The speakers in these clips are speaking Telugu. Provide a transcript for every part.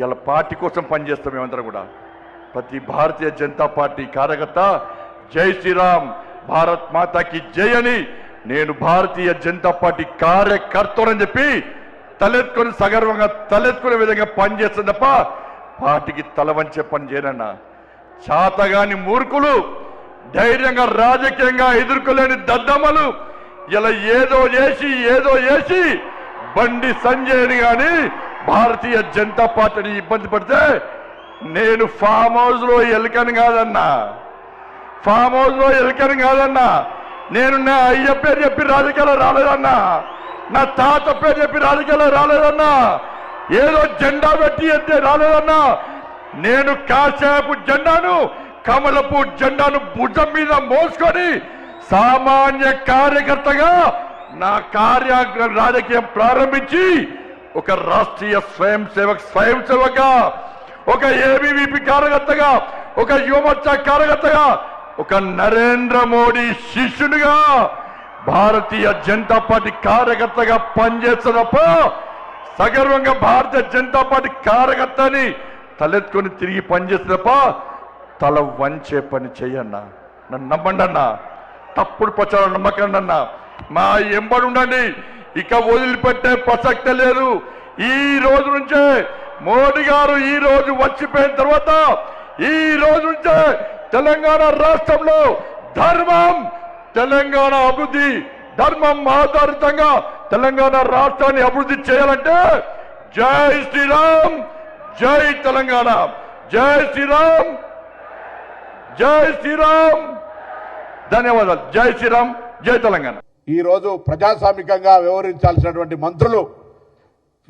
ఇలా పార్టీ కోసం పనిచేస్తాం మేమందరం కూడా. ప్రతి భారతీయ జనతా పార్టీ కార్యకర్త జై శ్రీరామ్, భారత్ మాతాకి జై అని నేను భారతీయ జనతా పార్టీ కార్యకర్తలని చెప్పి తలెత్తుకొని సగర్వంగా తలెత్తుకునే విధంగా పనిచేస్తుంది తప్ప పార్టీకి తల వంచే పని చేయనన్నా. చాతగాని మూర్ఖులు, ధైర్యంగా రాజకీయంగా ఎదుర్కోలేని దద్దమ్మలు ఇలా ఏదో చేసి బండి సంజయ్ని కానీ భారతీయ జనతా పార్టీని ఇబ్బంది పడితే నేను ఫామ్ హౌస్ లో ఎలుకని కాదన్నా, ఫామ్ హౌస్ లో ఎలుకని కాదన్నా. నేను నా అయ్య పేరు చెప్పి రాజకీయాల్లో రాలేదన్నా, నా తాత పేరు చెప్పి రాజకీయాల్లో రాలేదన్నా, ఏదో జెండా పెట్టి ఎత్తే రాలేదన్నా. నేను కాశాపు జెండాను, కమలపు జెండాను భుజం మీద మోసుకొని సామాన్య కార్యకర్తగా నా రాజకీయం ప్రారంభించి ఒక రాష్ట్రీయ స్వయం సేవకగా, ఒక ఏబీవీపీ కార్యకర్తగా, ఒక యువమోర్చా కార్యకర్తగా, ఒక నరేంద్ర మోడీ శిష్యునిగా భారతీయ జనతా పార్టీ కార్యకర్తగా పనిచేస్తున్నప్ప సగర్వంగా భారతీయ జనతా పార్టీ కార్యకర్తని తలెత్తుకొని తిరిగి పనిచేస్తున్నప్ప తల వంచే పని చెయ్యన్నా. నన్ను నమ్మండి అన్నా, తప్పుడు ప్రచారం నమ్మకండి అన్నా. మా ఎంబడి ఉండండి, ఇక వదిలిపెట్టే ప్రసక్తే లేదు. ఈ రోజు నుంచే మోడీ గారు ఈ రోజు వచ్చిపోయిన తర్వాత ఈ రోజు నుంచే తెలంగాణ రాష్ట్రంలో ధర్మం, తెలంగాణ అభివృద్ధి, ధర్మం ఆధారితంగా తెలంగాణ రాష్ట్రాన్ని అభివృద్ధి చేయాలంటే జై శ్రీరామ్, జై తెలంగాణ, జై శ్రీరామ్, జై శ్రీరామ్. ధన్యవాదాలు. జై శ్రీరామ్, జై తెలంగాణ. ఈ రోజు ప్రజాస్వామికంగా వ్యవహరించాల్సినటువంటి మంత్రులు,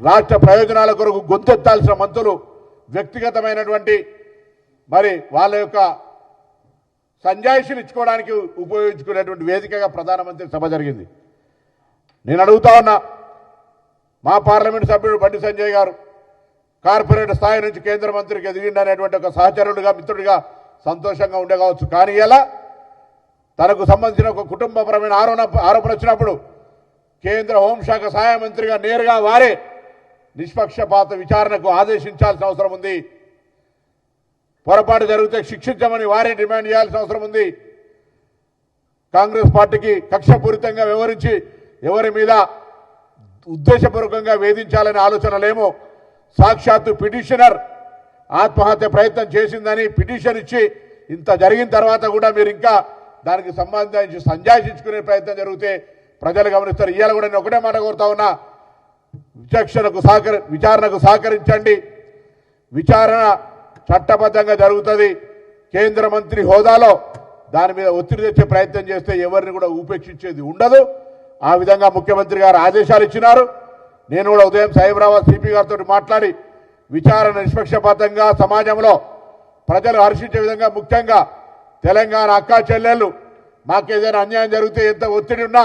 రాష్ట్ర ప్రయోజనాల కొరకు గొంతెత్తాల్సిన మంత్రులు వ్యక్తిగతమైనటువంటి మరి వాళ్ళ యొక్క సంజాయిషీలు ఇచ్చుకోవడానికి ఉపయోగించుకునేటువంటి వేదికగా ప్రధానమంత్రి సభ జరిగింది. నేను అడుగుతా ఉన్నా, మా పార్లమెంట్ సభ్యుడు బండి సంజయ్ గారు కార్పొరేట్ స్థాయి నుంచి కేంద్ర మంత్రికి ఎదిగిండనేటువంటి ఒక సహచరుడిగా, మిత్రుడిగా సంతోషంగా ఉండేవచ్చు. కానీ ఇలా తనకు సంబంధించిన ఒక కుటుంబపరమైన ఆరోపణ వచ్చినప్పుడు కేంద్ర హోంశాఖ సహాయ మంత్రిగా నేరుగా వారే నిష్పక్షపాత విచారణకు ఆదేశించాల్సిన అవసరం ఉంది. పొరపాటు జరిగితే శిక్షించమని వారే డిమాండ్ చేయాల్సిన అవసరం ఉంది. కాంగ్రెస్ పార్టీకి కక్షపూరితంగా వ్యవహరించి ఎవరి మీద ఉద్దేశపూర్వకంగా వేధించాలనే ఆలోచనలేమో సాక్షాత్తు పిటిషనర్ ఆత్మహత్య ప్రయత్నం చేసిందని పిటిషన్ ఇచ్చి ఇంత జరిగిన తర్వాత కూడా మీరు ఇంకా దానికి సంబంధించి సంజాయించుకునే ప్రయత్నం జరిగితే ప్రజలు గమనిస్తారు. ఇవాళ కూడా నేను ఒకటే మాట కోరుతా ఉన్నా, విచారణకు సహకరించండి. విచారణ చట్టబద్ధంగా జరుగుతుంది. కేంద్ర మంత్రి హోదాలో దాని మీద ఒత్తిడి తెచ్చే ప్రయత్నం చేస్తే ఎవరిని కూడా ఉపేక్షించేది ఉండదు. ఆ విధంగా ముఖ్యమంత్రి గారు ఆదేశాలు ఇచ్చినారు. నేను కూడా ఉదయం సైబరాబాద్ సిపి గారితో మాట్లాడి విచారణ నిష్పక్షపాతంగా సమాజంలో ప్రజలు హర్షించే విధంగా, ముఖ్యంగా తెలంగాణ అక్కా చెల్లెళ్ళు మాకేదైనా అన్యాయం జరిగితే ఎంత ఒత్తిడి ఉన్నా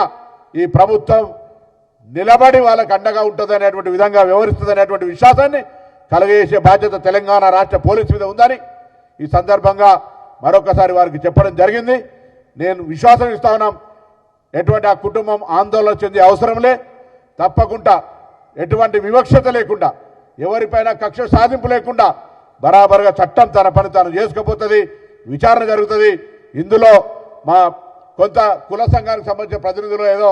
ఈ ప్రభుత్వం నిలబడి వాళ్ళకు అండగా ఉంటుంది అనేటువంటి విధంగా వ్యవహరిస్తుంది అనేటువంటి విశ్వాసాన్ని కలగజేసే బాధ్యత తెలంగాణ రాష్ట్ర పోలీసు మీద ఉందని ఈ సందర్భంగా మరొకసారి వారికి చెప్పడం జరిగింది. నేను విశ్వాసం ఇస్తా ఉన్నాం, ఎటువంటి ఆ కుటుంబం ఆందోళన చెందే అవసరంలే. తప్పకుండా ఎటువంటి వివక్షత లేకుండా, ఎవరిపైన కక్ష సాధింపు లేకుండా బరాబర్గా చట్టం తన పని తాను చేసుకుపోతుంది. విచారణ జరుగుతుంది. ఇందులో మా కొంత కుల సంఘానికి సంబంధించిన ప్రతినిధులు ఏదో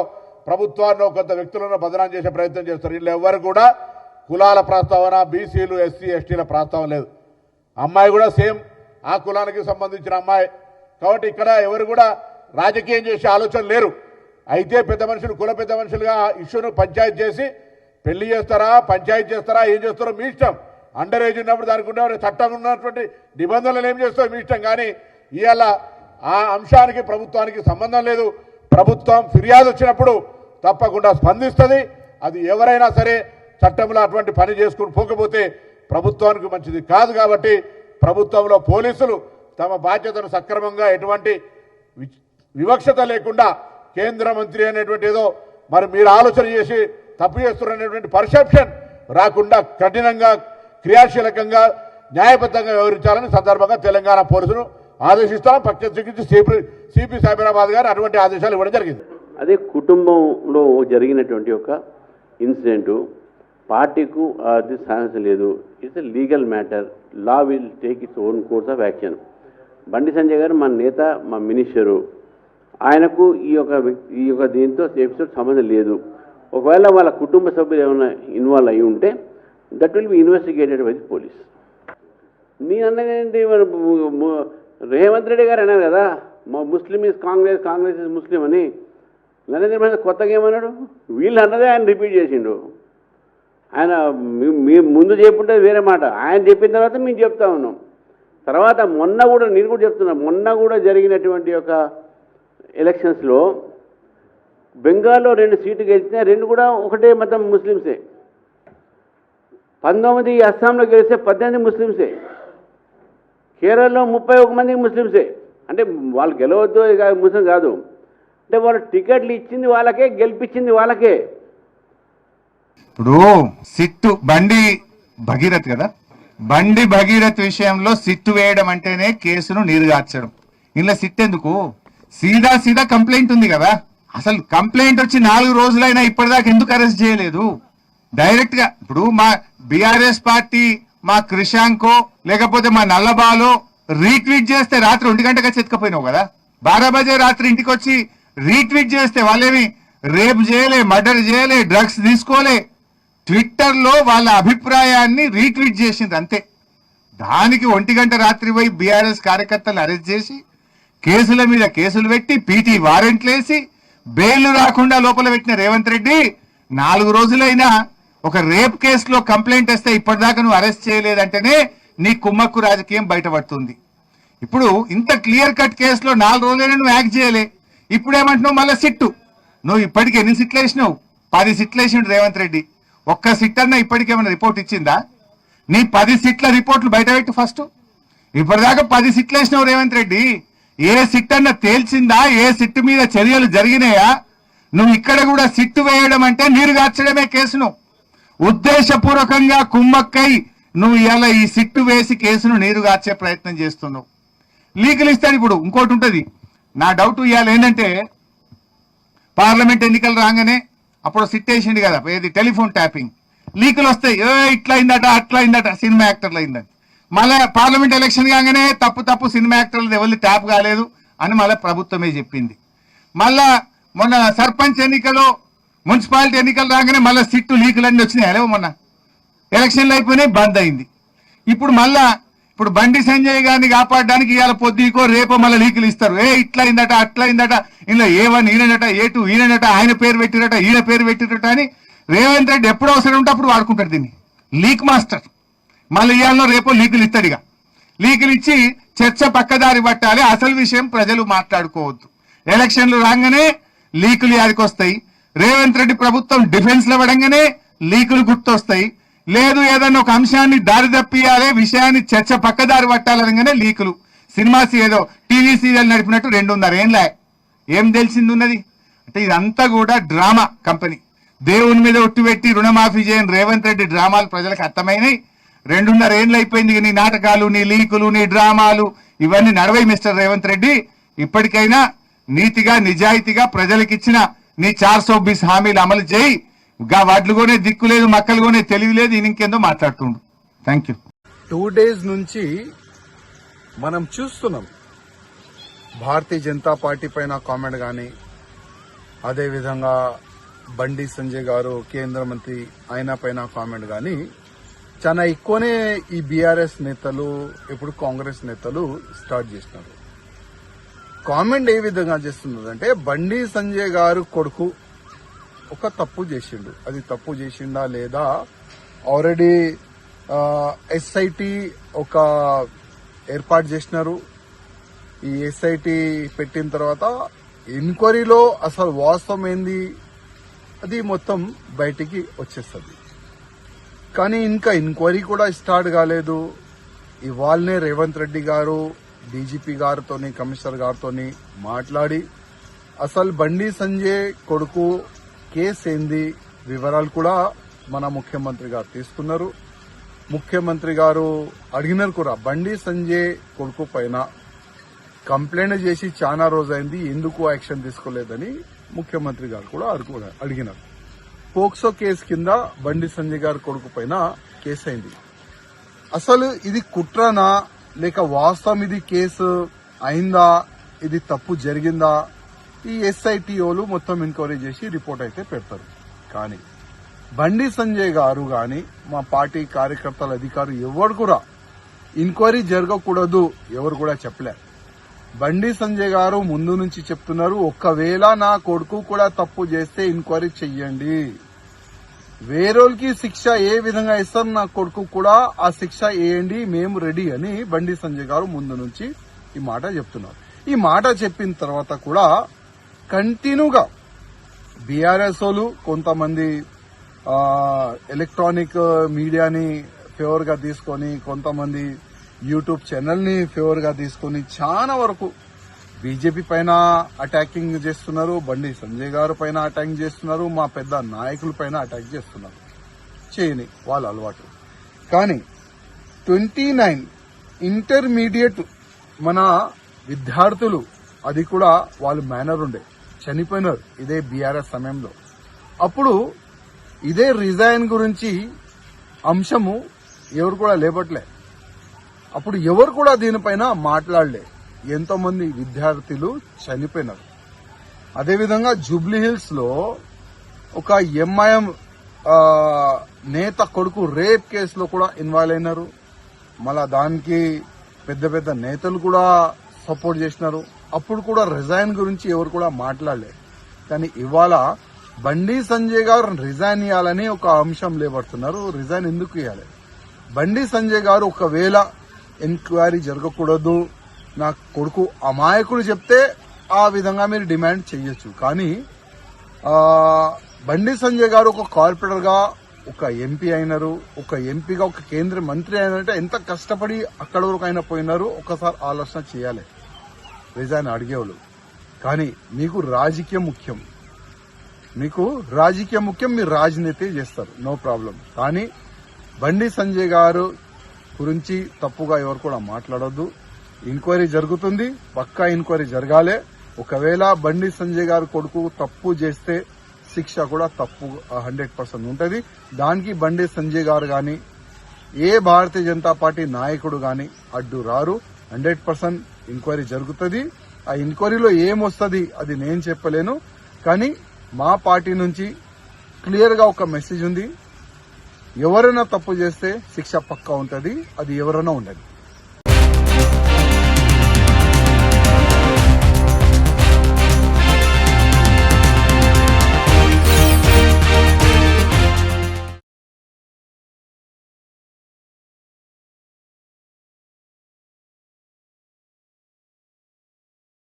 ప్రభుత్వాన్ని కొంత వ్యక్తులను బదనాం చేసే ప్రయత్నం చేస్తారు. వీళ్ళు ఎవరు కూడా కులాల ప్రస్తావన, బీసీలు, ఎస్సీ, ఎస్టీల ప్రస్తావన లేదు. అమ్మాయి కూడా సేమ్ ఆ కులానికి సంబంధించిన అమ్మాయి కాబట్టి ఇక్కడ ఎవరు కూడా రాజకీయం చేసే ఆలోచన లేరు. అయితే పెద్ద మనుషులు, కుల పెద్ద మనుషులుగా ఇష్యూను పంచాయతీ చేసి పెళ్లి చేస్తారా, పంచాయతీ చేస్తారా, ఏం చేస్తారో మీ ఇష్టం. అండర్ ఏజ్ ఉన్నప్పుడు దానికి ఉండే చట్టం ఉన్నటువంటి నిబంధనలు ఏం చేస్తారో మీ ఇష్టం. కానీ ఇవాళ ఆ అంశానికి ప్రభుత్వానికి సంబంధం లేదు. ప్రభుత్వం ఫిర్యాదు వచ్చినప్పుడు తప్పకుండా స్పందిస్తుంది. అది ఎవరైనా సరే చట్టంలో అటువంటి పని చేసుకుని పోకపోతే ప్రభుత్వానికి మంచిది కాదు. కాబట్టి ప్రభుత్వంలో పోలీసులు తమ బాధ్యతను సక్రమంగా ఎటువంటి వివక్షత లేకుండా కేంద్ర మంత్రి అనేటువంటి ఏదో మరి మీరు ఆలోచన చేసి తప్పు చేస్తున్నటువంటి పర్సెప్షన్ రాకుండా కఠినంగా, క్రియాశీలకంగా, న్యాయబద్ధంగా వ్యవహరించాలని సందర్భంగా తెలంగాణ పోలీసులు ఆదేశిస్తాం. ప్రత్యేకించి సిపి సైబరాబాద్ గారు అటువంటి ఆదేశాలు ఇవ్వడం జరిగింది. అదే కుటుంబంలో జరిగినటువంటి ఒక ఇన్సిడెంటు పార్టీకు అది సాహసం లేదు. It's a legal matter. Law will take its own course of action. Bandi Sanjay గారు మా నేత, మా మినిస్టరు, ఆయనకు ఈ యొక్క దీంతో ఎపిసోడ్ సంబంధం లేదు. ఒకవేళ వాళ్ళ కుటుంబ సభ్యులు ఏమైనా ఇన్వాల్వ్ అయి ఉంటే that will be investigated by the police. నేను అన్నదేంటి, రేవంత్ రెడ్డి గారు అన్నారు కదా మా Muslim is Congress, Congress is Muslim అని. నరేంద్ర మోదీ కొత్తగా ఏమన్నాడు? వీళ్ళు అన్నదే ఆయన రిపీట్ చేసిండు. ఆయన మీ ముందు చెప్పుంటే వేరే మాట, ఆయన చెప్పిన తర్వాత మేము చెప్తా ఉన్నాం. తర్వాత మొన్న కూడా నేను కూడా చెప్తున్నా, మొన్న కూడా జరిగినటువంటి యొక్క ఎలక్షన్స్లో బెంగాల్లో 2 సీట్లు గెలిచినా 2 కూడా ఒకటే మతం ముస్లిమ్సే. 19 అస్సాంలో గెలిస్తే 18 ముస్లిమ్సే. కేరళలో 31 మంది ముస్లిమ్సే. అంటే వాళ్ళు గెలవద్దు ముస్లిం కాదు, అంటే వాళ్ళు టికెట్లు ఇచ్చింది వాళ్ళకే, గెలిపించింది వాళ్ళకే. ఇప్పుడు సిట్టు బండి భగీరథ్ కదా, బండి భగీరథ్ విషయంలో సిట్టు వేయడం అంటేనే కేసును నీరుగార్చడం. ఇలా సిట్ ఎందుకు? సీదా కంప్లైంట్ ఉంది కదా. అసలు కంప్లైంట్ వచ్చి 4 రోజులైనా ఇప్పటిదాకా ఎందుకు అరెస్ట్ చేయలేదు? డైరెక్ట్ గా ఇప్పుడు మా బీఆర్ఎస్ పార్టీ, మా క్రిషాంకో లేకపోతే మా నల్లబాలో రీట్వీట్ చేస్తే రాత్రి 1 గంటగా చెత్తకపోయినావు కదా. 12 బజే రాత్రి ఇంటికి వచ్చి రీట్వీట్ చేస్తే వాళ్ళేమి రేప్ చేయలే, మర్డర్ చేయలే, డ్రగ్స్ తీసుకోలే. ట్విట్టర్ లో వాళ్ళ అభిప్రాయాన్ని రీట్వీట్ చేసింది అంతే. దానికి 1 గంట రాత్రి పోయి బీఆర్ఎస్ కార్యకర్తలు అరెస్ట్ చేసి కేసుల మీద కేసులు పెట్టి పీటీ వారెంట్లు వేసి బెయిల్ రాకుండా లోపల పెట్టిన రేవంత్ రెడ్డి 4 రోజులైనా ఒక రేప్ కేసులో కంప్లైంట్ వస్తే ఇప్పటిదాకా నువ్వు అరెస్ట్ చేయలేదంటేనే నీ కుమ్మక్కు రాజకీయం బయటపడుతుంది. ఇప్పుడు ఇంత క్లియర్ కట్ కేసులో 4 రోజులైనా నువ్వు యాక్ట్ చేయలే. ఇప్పుడు ఏమంటున్నావు మళ్ళీ సిట్టు? నువ్వు ఇప్పటికి ఎన్ని సిట్లు వేసినావు? 10 సిట్లు వేసిండు రేవంత్ రెడ్డి. ఒక్క సిట్ అన్నా ఇప్పటికేమైనా రిపోర్ట్ ఇచ్చిందా? నీ 10 సిట్ల రిపోర్ట్లు బయటపెట్టు ఫస్ట్. ఇప్పటిదాకా 10 సిట్లు వేసినావు రేవంత్ రెడ్డి. ఏ సిట్ అన్నా తేల్చిందా? ఏ సిట్టు మీద చర్యలు జరిగినాయా? నువ్వు ఇక్కడ కూడా సిట్టు వేయడం అంటే నీరుగార్చడమే కేసును. ఉద్దేశపూర్వకంగా కుమ్మక్కై నువ్వు ఇలా ఈ సిట్టు వేసి కేసును నీరుగార్చే ప్రయత్నం చేస్తున్నావు. లీకులు ఇస్తాను. ఇప్పుడు ఇంకోటి ఉంటుంది నా డౌట్. ఇవాళ ఏంటంటే పార్లమెంట్ ఎన్నికలు రాగానే అప్పుడు సిట్ వేసిండు కదా, ఏది టెలిఫోన్ ట్యాపింగ్ లీకులు వస్తాయి. ఇట్లా అయిందట, అట్లా అయిందట, సినిమా యాక్టర్లు అయిందని. మళ్ళీ పార్లమెంట్ ఎలక్షన్ కాగానే తప్పు సినిమా యాక్టర్లు ఎవరిని ట్యాప్ కాలేదు అని మళ్ళీ ప్రభుత్వమే చెప్పింది. మళ్ళా మొన్న సర్పంచ్ ఎన్నికలు, మున్సిపాలిటీ ఎన్నికలు రాగానే మళ్ళీ సిట్టు లీకులన్నీ వచ్చినాయి. అలేవో మొన్న ఎలక్షన్లు అయిపోయినాయి, బంద్ అయింది. ఇప్పుడు బండి సంజయ్ గారిని కాపాడడానికి ఇవాళ పొద్దుకో రేపో మళ్ళీ లీకులు ఇస్తారు. ఇట్లా అయిందట, అట్లా అయిందట, ఇందులో A1 ఈయనట, A2 ఈయనట, ఆయన పేరు పెట్టిరట, ఈయన పేరు పెట్టిరట అని రేవంత్ రెడ్డి ఎప్పుడు అవసరం ఉంటే అప్పుడు వాడుకుంటాడు దీన్ని. Leak master. మళ్ళీ ఇవాళ రేపో లీకులు ఇస్తాడుగా. లీకులు ఇచ్చి చర్చ పక్కదారి పట్టాలి. అసలు విషయం ప్రజలు మాట్లాడుకోవద్దు. ఎలక్షన్లు రాగానే లీకులు యాదికొస్తాయి. రేవంత్ రెడ్డి ప్రభుత్వం డిఫెన్స్ లో పడంగానే లీకులు గుర్తొస్తాయి. లేదు ఏదన్నా ఒక అంశాన్ని దారి తప్పియాలి, విషయాన్ని చర్చ పక్కదారి పట్టాలనగానే లీకులు. సినిమా ఏదో టీవీ సీరియల్ నడిపినట్టు 2.5 ఏళ్ళ ఏం తెలిసింది ఉన్నది అంటే ఇదంతా కూడా డ్రామా కంపెనీ. దేవుని మీద ఒట్టిపెట్టి రుణమాఫీ చేయని రేవంత్ రెడ్డి డ్రామాలు ప్రజలకు అర్థమైనాయి. 2.5 ఏళ్ళు అయిపోయింది. నీ నాటకాలు, నీ లీకులు, నీ డ్రామాలు ఇవన్నీ నడవై మిస్టర్ రేవంత్ రెడ్డి. ఇప్పటికైనా నీతిగా నిజాయితీగా ప్రజలకిచ్చిన నీ 420 హామీలు అమలు చేయి. వాటిలోనే దిక్కు లేదు, మక్కలుగానే తెలివి లేదు, ఇంకేందో మాట్లాడుతుండు. Thank you. 2 days నుంచి మనం చూస్తున్నాం భారతీయ జనతా పార్టీ పైన కామెంట్ కానీ, అదేవిధంగా బండి సంజయ్ గారు కేంద్ర మంత్రి ఆయన పైన కామెంట్ కానీ చాలా ఎక్కువనే ఈ బీఆర్ఎస్ నేతలు, ఇప్పుడు కాంగ్రెస్ నేతలు స్టార్ట్ చేసినారు. కామెంట్ ఏ విధంగా చేస్తున్నారు అంటే బండి సంజయ్ గారు కొడుకు ఒక తప్పు చేసిండు. అది తప్పు చేసిండా లేదా? ఆల్రెడీ ఎస్ఐటి ఒక ఏర్పాటు చేసినారు. ఈ ఎస్ఐటి పెట్టిన తర్వాత ఎంక్వైరీలో అసలు వాస్తవం ఏంది అది మొత్తం బయటికి వచ్చేస్తుంది. కానీ ఇంకా ఎంక్వైరీ కూడా స్టార్ట్ కాలేదు. ఇవాళనే రేవంత్ రెడ్డి గారు డీజీపీ గారితోని, కమిషనర్ గారితోని మాట్లాడి అసలు బండి సంజయ్ కొడుకు కేసు ఏంది వివరాలు కూడా మన ముఖ్యమంత్రి గారు తీసుకున్నారు. ముఖ్యమంత్రి గారు అడిగినారు కూడా, బండి సంజయ్ కొడుకు పైన కంప్లైంట్ చేసి చాలా రోజైంది, ఎందుకు యాక్షన్ తీసుకోలేదని ముఖ్యమంత్రి గారు కూడా అడిగినారు. పోక్సో కేసు కింద బండి సంజయ్ గారి కొడుకు పైన కేసు అయింది. అసలు ఇది కుట్రనా లేక వాస్తవం ఇది కేసు అయిందా, ఇది తప్పు జరిగిందా, ఈ ఎస్ఐటిఓలు మొత్తం ఎంక్వైరీ చేసి రిపోర్ట్ అయితే పెడతారు. కానీ బండి సంజయ్ గారు గాని మా పార్టీ కార్యకర్తల అధికారులు ఎవరు కూడా ఎంక్వైరీ జరగకూడదు ఎవరు కూడా చెప్పలే. బండి సంజయ్ గారు ముందు నుంచి చెప్తున్నారు, ఒక్కవేళ నా కొడుకు కూడా తప్పు చేస్తే ఎంక్వైరీ చెయ్యండి, వేరేకి శిక్ష ఏ విధంగా ఇస్తారు నా కొడుకు కూడా ఆ శిక్ష వేయండి, మేము రెడీ అని బండి సంజయ్ గారు ముందు నుంచి ఈ మాట చెప్తున్నారు. ఈ మాట చెప్పిన తర్వాత కూడా కంటిన్యూగా బీఆర్ఎస్ వాళ్ళు కొంతమంది ఎలక్ట్రానిక్ మీడియాని ఫేవర్ గా తీసుకొని, కొంతమంది యూట్యూబ్ ఛానల్ ని ఫేవర్ గా తీసుకొని చాలా వరకు బీజేపీ పైన అటాకింగ్ చేస్తున్నారు, బండి సంజయ్ గారు పైన అటాకింగ్ చేస్తున్నారు, మా పెద్ద నాయకుల పైన అటాక్ చేస్తున్నారు. చేయని వాళ్ళ అలవాటు. కానీ 29 ఇంటర్మీడియట్ మన విద్యార్థులు, అది కూడా వాళ్ళు మేనర్ ఉండే చనిపోయినారు ఇదే బీఆర్ఎస్ సమయంలో. అప్పుడు ఇదే రిజైన్ గురించి అంశము ఎవరు కూడా లేపట్లే. అప్పుడు ఎవరు కూడా దీనిపైన మాట్లాడలే. ఎంతో మంది విద్యార్థులు చనిపోయినారు. అదేవిధంగా జూబ్లీ హిల్స్ లో ఒక ఎంఐఎం నేత కొడుకు రేప్ కేసులో కూడా ఇన్వాల్వ్ అయినారు. మళ్ళా దానికి పెద్ద పెద్ద నేతలు కూడా సపోర్ట్ చేసినారు. అప్పుడు కూడా రిజైన్ గురించి ఎవరు కూడా మాట్లాడలే. కానీ ఇవాళ బండి సంజయ్ గారు రిజైన్ ఇవ్వాలని ఒక అంశం లేబడుతున్నారు. రిజైన్ ఎందుకు ఇవ్వాలి? బండి సంజయ్ గారు ఒకవేళ ఎంక్వైరీ జరగకూడదు, నా కొడుకు అమాయకుడు చెప్తే ఆ విధంగా మీరు డిమాండ్ చేయొచ్చు. కానీ బండి సంజయ్ గారు ఒక కార్పొరేటర్ గా ఒక ఎంపీ అయినారు, ఒక ఎంపీగా ఒక కేంద్ర మంత్రి అయినారంటే ఎంత కష్టపడి అక్కడ వరకు అయినా పోయినారు. ఒకసారి ఆలోచన చేయాలి రిజైన్ అడిగేవాళ్ళు. కానీ మీకు రాజకీయం ముఖ్యం, మీరు రాజనీతి చేస్తారు, నో ప్రాబ్లం. కానీ బండి సంజయ్ గారు గురించి తప్పుగా ఎవరు కూడా మాట్లాడొద్దు. ఎంక్వైరీ జరుగుతుంది, పక్కా ఎంక్వైరీ జరగాలి. ఒకవేళ బండి సంజయ్ గారు కొడుకు తప్పు చేస్తే శిక్ష కూడా తప్పు 100% ఉంటుంది. దానికి బండి సంజయ్ గారు గాని ఏ భారతీయ జనతా పార్టీ నాయకుడు గాని అడ్డు రారు. 100% ఎంక్వైరీ జరుగుతుంది. ఆ ఎంక్వైరీలో ఏమొస్తుంది అది నేను చెప్పలేను. కానీ మా పార్టీ నుంచి క్లియర్ గా ఒక మెసేజ్ ఉంది, ఎవరైనా తప్పు చేస్తే శిక్ష పక్కా ఉంటుంది, అది ఎవరైనా ఉండదు.